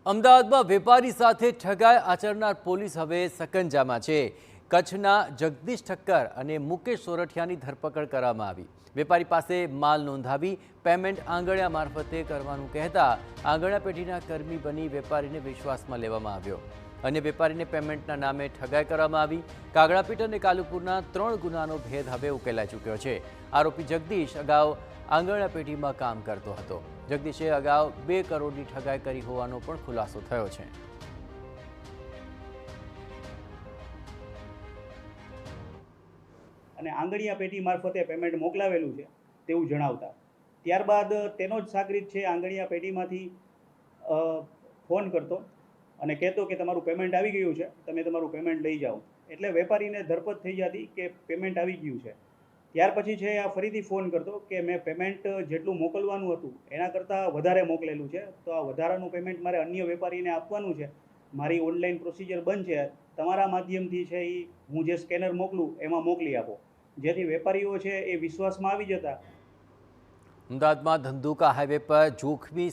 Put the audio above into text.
અમદાવાદમાં વેપારી સાથે ઠગાઈ આચરનાર પોલીસ હવે સકંજામાં છે। કચ્છના જગદીશ ઠક્કર અને મુકેશ સોરઠિયાની ધરપકડ કરવામાં આવી। વેપારી પાસે માલ નોંધાવી પેમેન્ટ આંગણિયા મારફતે કરવાનું કહેતા આંગણિયા પેઢીના કર્મી બની વેપારીને વિશ્વાસમાં લેવામાં આવ્યો। અન્ય વેપારીને પેમેન્ટના નામે ઠગાઈ કરવામાં આવી। કાગડાપીઠ અને કાલુપુરના 3 ગુનાનો ભેદ હવે ઉકેલાઈ ચૂક્યો છે। આરોપી જગદીશ અગાઉ આંગણિયા પેઢીમાં કામ કરતો હતો। જગદીશે અગાઉ 2 કરોડની ઠગાઈ કરી હોવાનો પણ ખુલાસો થયો છે। અને આંગણિયા પેઢી મારફતે પેમેન્ટ મોકલાવેલું છે તેવું જણાવતા ત્યારબાદ તેનો જ સાગરીત છે આંગણિયા પેઢીમાંથી ફોન કરતો અને કહેતો કે તમારું પેમેન્ટ આવી ગયું છે, તમે તમારું પેમેન્ટ લઈ જાઓ। એટલે વેપારીને ધરપત થઈ જતી કે પેમેન્ટ આવી ગયું છે। ત્યાર પછી છે આ ફરીથી ફોન કરતો કે મેં પેમેન્ટ જેટલું મોકલવાનું હતું એના કરતાં વધારે મોકલેલું છે, તો આ વધારાનું પેમેન્ટ મારે અન્ય વેપારીને આપવાનું છે। મારી ઓનલાઈન પ્રોસિજર બંધ છે, તમારા માધ્યમથી છે એ હું જે સ્કેનર મોકલું એમાં મોકલી આપો, જેથી વેપારીઓ છે એ વિશ્વાસમાં આવી જતા। અમદાવાદમાં ધંધુકા હાઈવે પર જોખમી